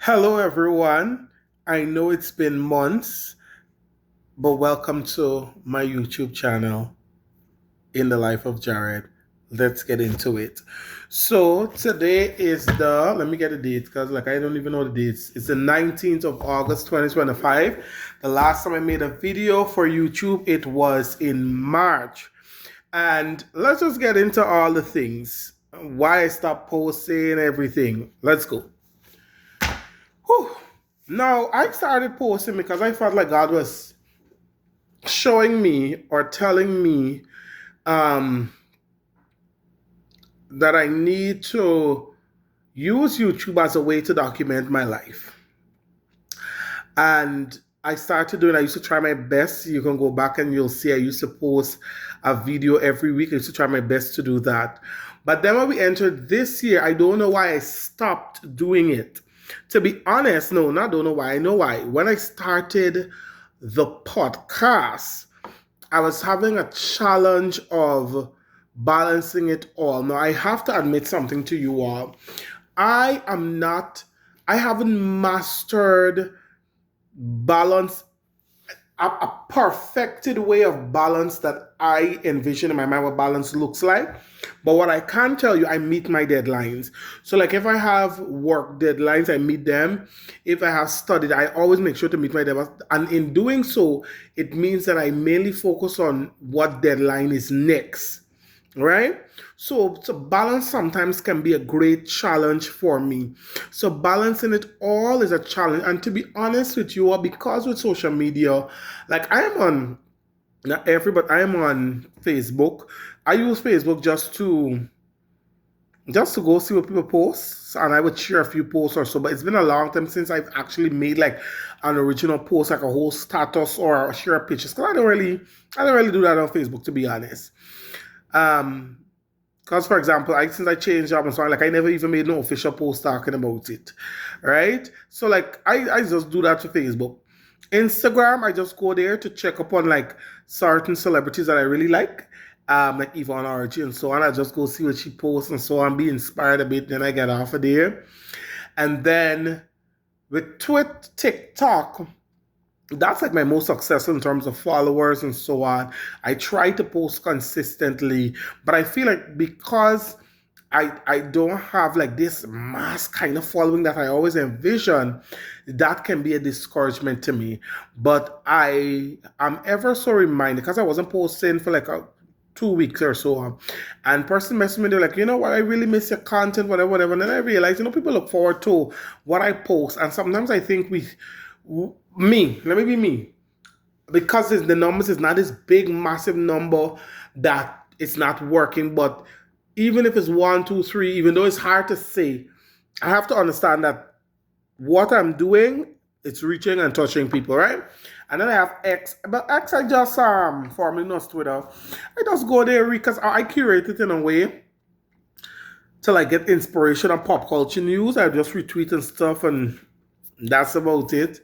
Hello, everyone. I know it's been months, but welcome to my YouTube channel, In the Life of Jared. Let's get into it. So, today is let me get the date because, I don't even know the dates. It's the 19th of August, 2025. The last time I made a video for YouTube, it was in March. And let's just get into all the things. Why I stopped posting, everything. Let's go. Whew. Now, I started posting because I felt like God was showing me or telling me um, that I need to use YouTube as a way to document my life. And I started doing, I used to try my best. You can go back and you'll see I used to post a video every week. I used to try my best to do that. But then when we entered this year, I don't know why I stopped doing it. To be honest, no, not don't know why. I know why. When I started the podcast, I was having a challenge of balancing it all. Now, I have to admit something to you all. I am not, I haven't mastered balance, a perfected way of balance that I envision in my mind what balance looks like. But what I can tell you, I meet my deadlines. So, like, if I have work deadlines, I meet them. If I have studied, I always make sure to meet my deadlines. And in doing so, it means that I mainly focus on what deadline is next, right? So to balance sometimes can be a great challenge for me. So balancing it all is a challenge. And to be honest with you, because with social media, like I am on, not every, but I am on Facebook. I use Facebook just to go see what people post, and I would share a few posts or so. But it's been a long time since I've actually made like an original post, like a whole status or share pictures. Because I don't really do that on Facebook, to be honest. Because for example, since I changed job and so on, like I never even made no official post talking about it, right? So like I just do that to Facebook. Instagram, I just go there to check up on like certain celebrities that I really like Yvonne Orji and so on. I just go see what she posts and so on, be inspired a bit, then I get off of there. And then with TikTok, that's like my most successful in terms of followers and so on. I try to post consistently, but I feel like because I don't have like this mass kind of following that I always envision, that can be a discouragement to me. But I am ever so reminded because I wasn't posting for like 2 weeks or so. And person messaged me, they're like, you know what, I really miss your content, whatever, whatever. And then I realized, people look forward to what I post. And sometimes I think let me be me, because the numbers is not this big, massive number that it's not working. But even if it's one, two, three, even though it's hard to say, I have to understand that what I'm doing, it's reaching and touching people, right? And then I have X, but X I just formerly known as Twitter. I just go there because I curate it in a way to like get inspiration on pop culture news. I just retweet and stuff, and that's about it.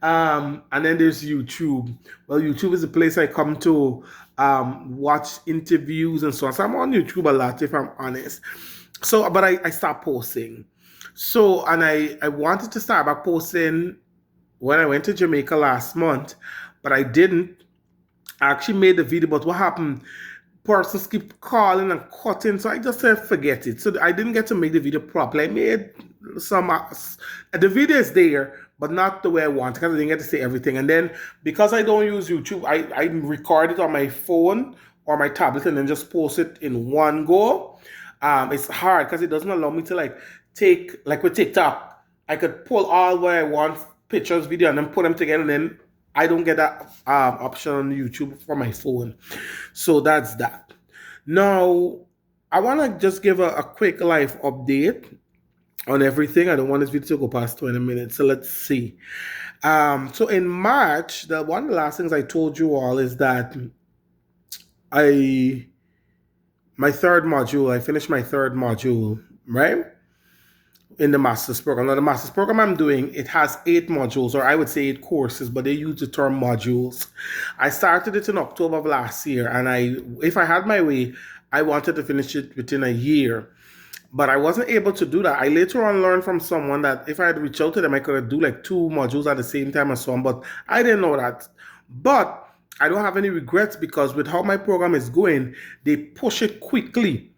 And then there's YouTube. Well, YouTube is a place I come to watch interviews and so on. So I'm on YouTube a lot, if I'm honest. So, but I stopped posting. So, and I wanted to start back posting when I went to Jamaica last month, but I didn't. I actually made the video, but what happened? Persons keep calling and cutting, so I just said forget it. So I didn't get to make the video properly. I made some, the video is there, but not the way I want because I didn't get to say everything. And then because I don't use YouTube, I record it on my phone or my tablet and then just post it in one go. It's hard because it doesn't allow me to like take, like with TikTok, I could pull all what I want, pictures, video, and then put them together, and then I don't get that option on YouTube for my phone. So that's that. Now, I want to just give a quick life update on everything. I don't want this video to go past 20 minutes. So let's see. So in March, one of the last things I told you all is that I finished my third module, right? In the master's program. Now, the master's program I'm doing, it has 8 modules, or I would say 8 courses, but they use the term modules. I started it in October of last year, and if I had my way, I wanted to finish it within a year. But I wasn't able to do that. I later on learned from someone that if I had reached out to them, I could have do like 2 modules at the same time or so on. But I didn't know that. But I don't have any regrets because with how my program is going, they push it quickly.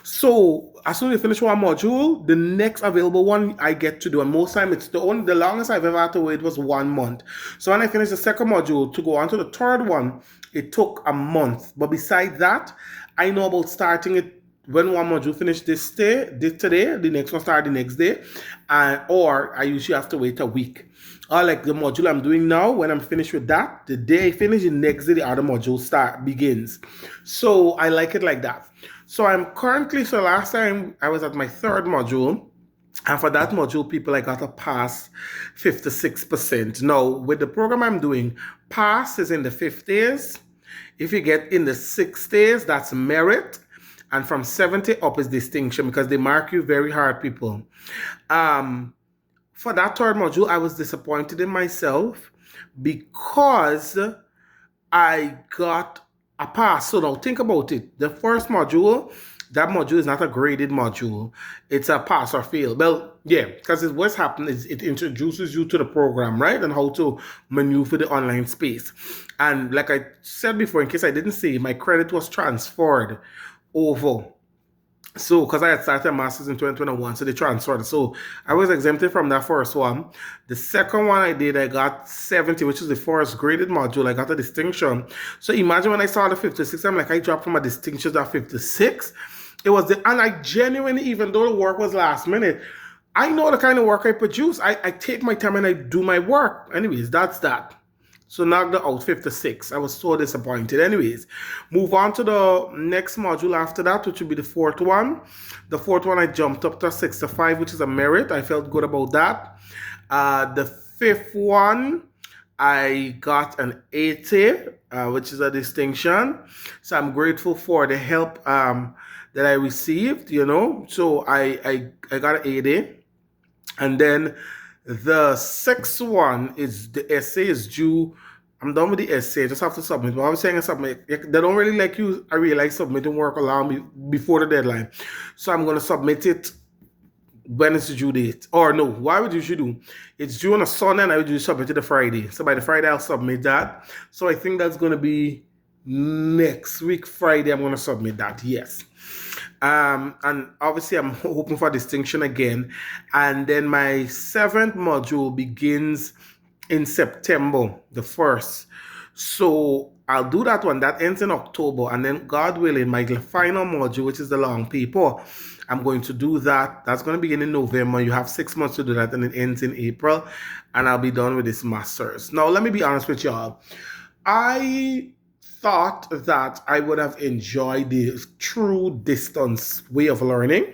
So as soon as you finish one module, the next available one I get to do. And most time it's the longest I've ever had to wait was 1 month. So when I finished the second module to go on to the third one, it took a month. But besides that, I know about starting it when one module finished this today, the next one start the next day, or I usually have to wait a week. Or like the module I'm doing now, when I'm finished with that, the day I finish, the next day the other module begins. So I like it like that. So last time I was at my third module, and for that module, people I got a pass 56%. Now, with the program I'm doing, pass is in the 50s. If you get in the 60s, that's merit. And from 70 up is distinction because they mark you very hard, people. For that third module, I was disappointed in myself because I got a pass. So now think about it. The first module, that module is not a graded module. It's a pass or fail. Well, yeah, because what's happened is it introduces you to the program, right? And how to maneuver the online space. And like I said before, in case I didn't say, my credit was transferred over. So, because I had started a master's in 2021, so they transferred. So, I was exempted from that first one. The second one I did, I got 70, which is the first graded module. I got a distinction. So, imagine when I saw the 56, I'm like, I dropped from a distinction to a 56. And I genuinely, even though the work was last minute, I know the kind of work I produce. I take my time and I do my work. Anyways, that's that. So knocked out 56. I was so disappointed. Anyways, move on to the next module after that, which would be the fourth one. The fourth one, I jumped up to 65, which is a merit. I felt good about that. The fifth one, I got an 80, which is a distinction. So I'm grateful for the help that I received, So I got an 80. And then the sixth one is the essay is due. I'm done with the essay. I just have to submit. But I was saying I submit. They don't really like you. I realize submitting work along me before the deadline. So I'm going to submit it when it's the due date. Or no, why would you should do? It's due on a Sunday and I would submit it a Friday. So by the Friday, I'll submit that. So I think that's going to be next week, Friday. I'm going to submit that. Yes. And obviously I'm hoping for distinction again. And then my 7th module begins in September the 1st. So I'll do that one. That ends in October. And then God willing, my final module, which is the long paper, I'm going to do that. That's going to begin in November. You have 6 months to do that and it ends in April. And I'll be done with this master's. Now, let me be honest with y'all. I thought that I would have enjoyed the true distance way of learning,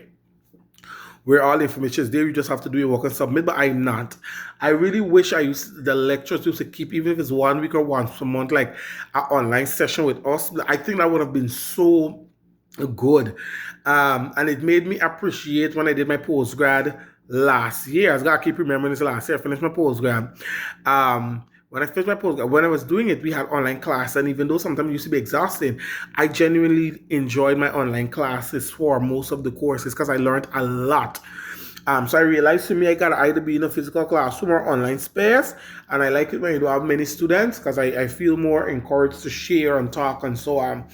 where all the information is there, you just have to do your work and submit, but I'm not. I really wish the lectures used to keep, even if it's 1 week or once a month, like an online session with us. I think that would have been so good. And it made me appreciate when I did my postgrad last year. I was gotta keep remembering this last year. I finished my postgrad. When I finished my postgrad, when I was doing it, we had online class, and even though sometimes it used to be exhausting, I genuinely enjoyed my online classes for most of the courses because I learned a lot. So I realized to me, I gotta either be in a physical classroom or online space, and I like it when you don't have many students because I feel more encouraged to share and talk and so on.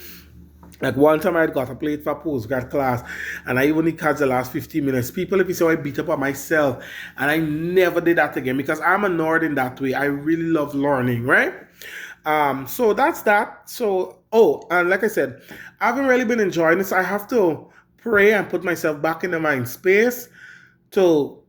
Like one time I had got a plate for a postgrad class and I only had the last 15 minutes. People, if you say I beat up on myself, and I never did that again because I'm a nerd in that way. I really love learning, right? So that's that. So, and like I said, I haven't really been enjoying this. I have to pray and put myself back in the mind space to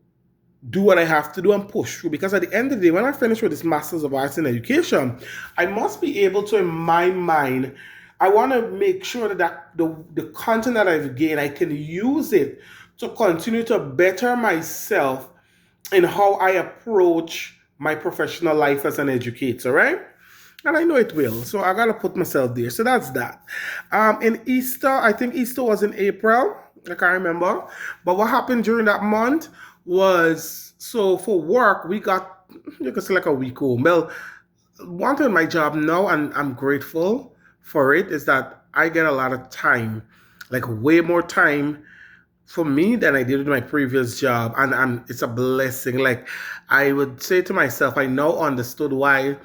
do what I have to do and push through. Because at the end of the day, when I finish with this Master's of Arts in Education, I must be able to, in my mind, I want to make sure that the content that I've gained, I can use it to continue to better myself in how I approach my professional life as an educator, right? And I know it will. So I got to put myself there. So that's that. In Easter, I think Easter was in April. I can't remember. But what happened during that month was, so for work, we got, you can say like a week home. Well, one thing in my job now, and I'm grateful for it, is that I get a lot of time, like way more time for me than I did with my previous job, and it's a blessing. Like I would say to myself, I now understood why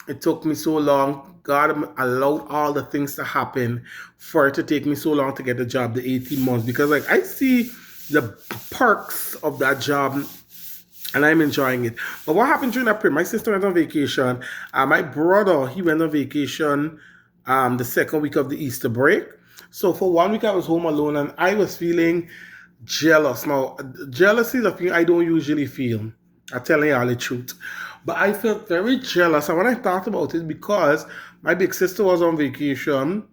it took me so long. God allowed all the things to happen for it to take me so long to get the job, the 18 months, because like I see the perks of that job and I'm enjoying it. But what happened during that period? My sister went on vacation. My brother, he went on vacation the second week of the Easter break. So for 1 week, I was home alone and I was feeling jealous. Now, jealousy is a thing I don't usually feel. I'm telling you all the truth. But I felt very jealous. And when I thought about it, because my big sister was on vacation,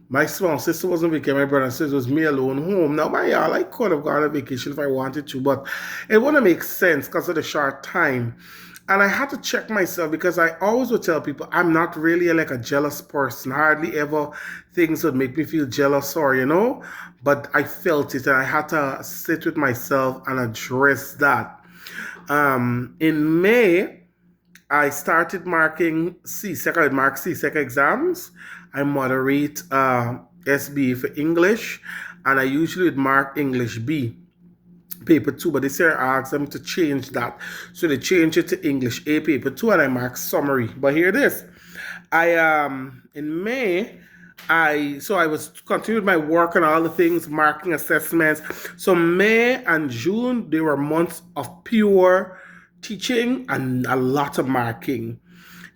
my small sister was on vacation, my brother and sister was me alone home. Now, my y'all, I could have gone on vacation if I wanted to, but it wouldn't make sense because of the short time. And I had to check myself because I always would tell people I'm not really like a jealous person. Hardly ever things would make me feel jealous or, but I felt it and I had to sit with myself and address that. In May, I started marking CSEC. I would mark CSEC exams. I moderate SBA for English, and I usually would mark English B, paper 2, but this year I asked them to change that. So they changed it to English A, paper 2, and I marked summary. But here it is. In May, I was continued my work and all the things, marking assessments. So May and June, they were months of pure teaching and a lot of marking.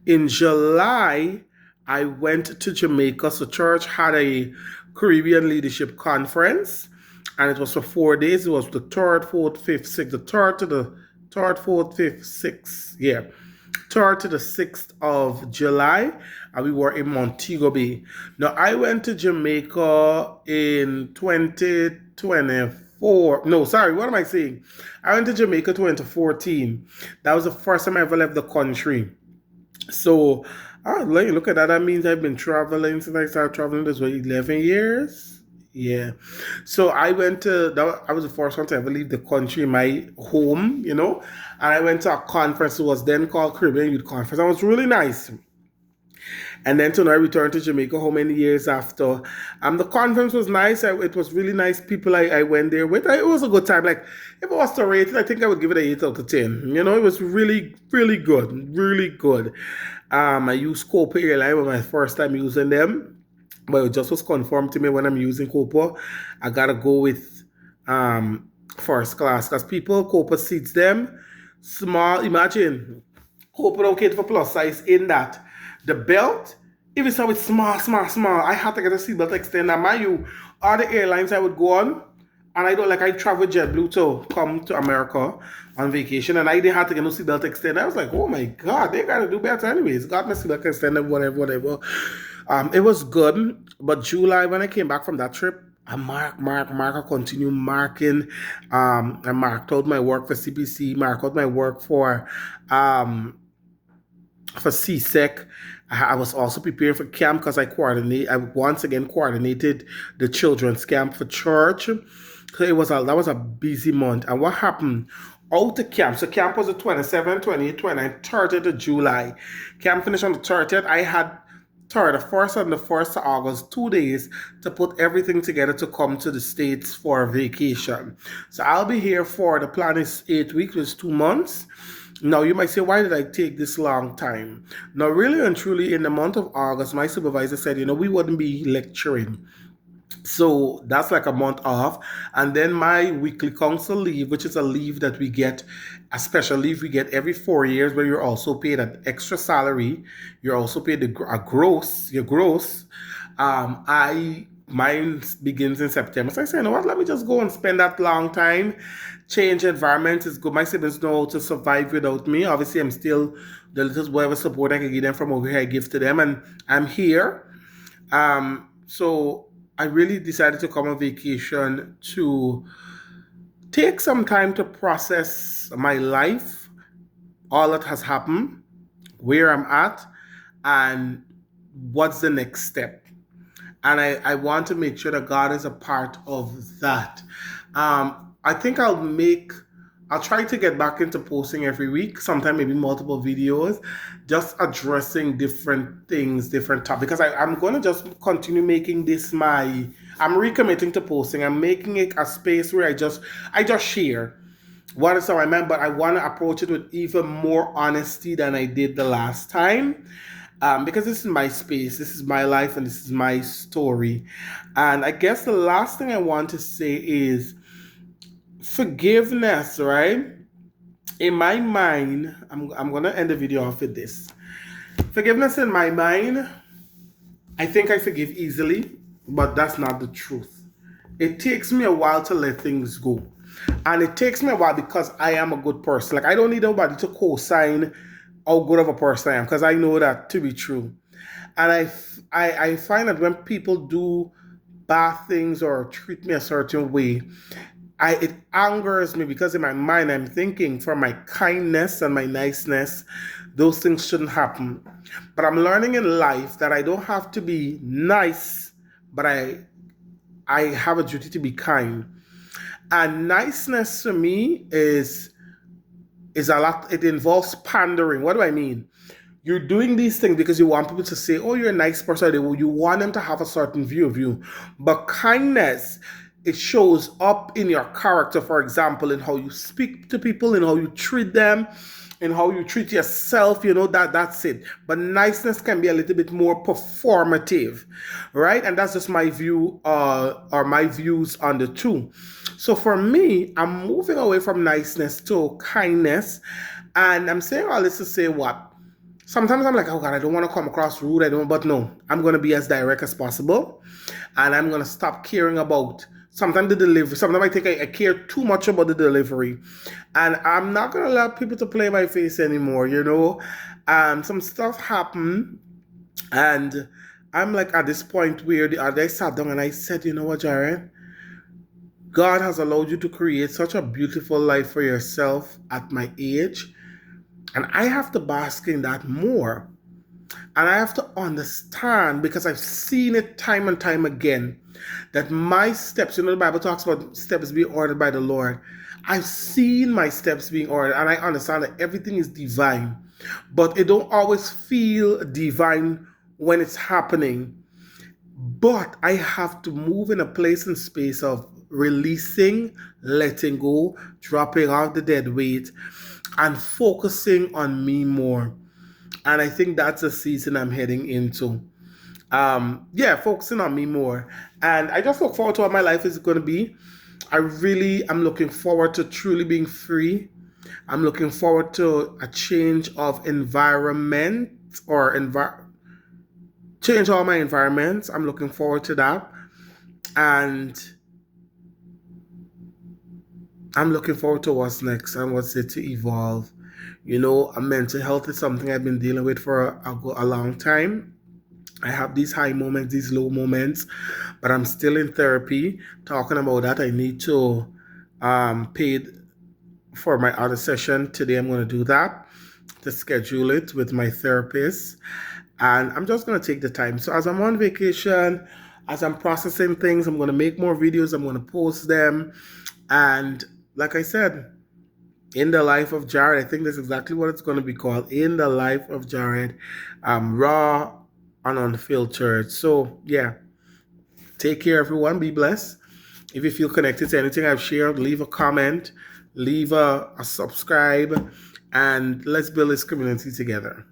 In July, I went to Jamaica. So church had a Caribbean Leadership Conference, and it was for 4 days. It was the 3rd, 4th, 5th, 6th, the 3rd to the 3rd, 4th, 5th, 6th, 3rd to the 6th of July, and we were in Montego Bay. Now, I went to Jamaica in 2024. No, sorry, what am I saying? I went to Jamaica 2014. That was the first time I ever left the country. So, look at that. That means I've been traveling since I started traveling this way 11 years. Yeah. So I went to, I was the first one to ever leave the country, my home, and I went to a conference. It was then called Caribbean Youth Conference. That was really nice. And then I returned to Jamaica how many years after. The conference was nice. It was really nice people I went there with. It was a good time. Like, if I was to rate it, I think I would give it an 8 out of 10. It was really, really good. Really good. I used Copa Airline was my first time using them. But it just was confirmed to me when I'm using Copa. I got to go with first class. Because Copa seats them small. Imagine, Copa don't cater for plus size in that. The belt, if it's always small, I had to get a seatbelt extender. Mind you, all the airlines I would go on, and I traveled JetBlue to come to America on vacation, and I didn't have to get no seatbelt extender. I was like, oh my God, they got to do better anyways. Got my seatbelt extender, whatever. It was good, but July, when I came back from that trip, I I continue marking. I marked out my work for CBC, marked out my work for CSEC. I was also preparing for camp because I once again coordinated the children's camp for church. So that was a busy month. And what happened? Out the camp. So camp was the 27th, 28th, 29th, 30th of July. Camp finished on the 30th. I had the 1st and the 1st of August, 2 days to put everything together to come to the States for a vacation. So I'll be here for, the plan is 8 weeks, which is 2 months. Now, you might say, why did I take this long time? Now, really and truly, in the month of August, my supervisor said, we wouldn't be lecturing. So that's like a month off. And then my weekly council leave, which is a leave that we get, a special leave we get every 4 years, where you're also paid an extra salary. You're also paid your gross. Mine begins in September. So I said, you know what, let me just go and spend that long time. Change environment is good. My siblings know how to survive without me. Obviously, I'm still the little whatever support I can give them from over here, I give to them. And I'm here. So I really decided to come on vacation to take some time to process my life, all that has happened, where I'm at, and what's the next step. And I want to make sure that God is a part of that. I think I'll try to get back into posting every week, sometime maybe multiple videos, just addressing different things, different topics. Because I'm going to just continue making this my I'm recommitting to posting. I'm making it a space where I just share what is on my mind, but I want to approach it with even more honesty than I did the last time. Because this is my space, this is my life, and this is my story. And I guess the last thing I want to say is forgiveness, right? In my mind, I'm going to end the video off with this. Forgiveness in my mind, I think I forgive easily, but that's not the truth. It takes me a while to let things go. And it takes me a while because I am a good person. Like, I don't need nobody to co-sign how good of a person I am, because I know that to be true. And I find that when people do bad things or treat me a certain way, it angers me because in my mind I'm thinking for my kindness and my niceness, those things shouldn't happen. But I'm learning in life that I don't have to be nice, but I have a duty to be kind. And niceness to me is a lot. It involves pandering. What do I mean? You're doing these things because you want people to say, oh, you're a nice person. You want them to have a certain view of you. But kindness, it shows up in your character, for example, in how you speak to people, in how you treat them, in how you treat yourself, that's it. But niceness can be a little bit more performative, right? And that's just my view, or my views on the two. So for me, I'm moving away from niceness to kindness. And I'm saying all this to say what? Sometimes I'm like, oh God, I don't want to come across rude. But no, I'm going to be as direct as possible. And I'm going to stop caring about sometimes the delivery. Sometimes I think I care too much about the delivery. And I'm not going to allow people to play my face anymore, Some stuff happened. And I'm like at this point where the other day I sat down and I said, you know what, Jared? God has allowed you to create such a beautiful life for yourself at my age. And I have to bask in that more. And I have to understand, because I've seen it time and time again, that my steps, the Bible talks about steps being ordered by the Lord. I've seen my steps being ordered, and I understand that everything is divine. But it don't always feel divine when it's happening. But I have to move in a place and space of releasing, letting go, dropping off the dead weight, and focusing on me more. And I think that's a season I'm heading into. Focusing on me more. And I just look forward to what my life is going to be. I'm looking forward to truly being free. I'm looking forward to a change of environment change all my environments. I'm looking forward to that. And I'm looking forward to what's next and what's it to evolve. Mental health is something I've been dealing with for a long time. I have these high moments, these low moments, but I'm still in therapy. Talking about that, I need to pay for my other session. Today I'm going to do that, to schedule it with my therapist. And I'm just going to take the time. So as I'm on vacation, as I'm processing things, I'm going to make more videos. I'm going to post them. And like I said, In the Life of Jared, I think that's exactly what it's going to be called. In the Life of Jared, raw and unfiltered. So yeah, take care, everyone. Be blessed. If you feel connected to anything I've shared, leave a comment, leave a subscribe, and let's build this community together.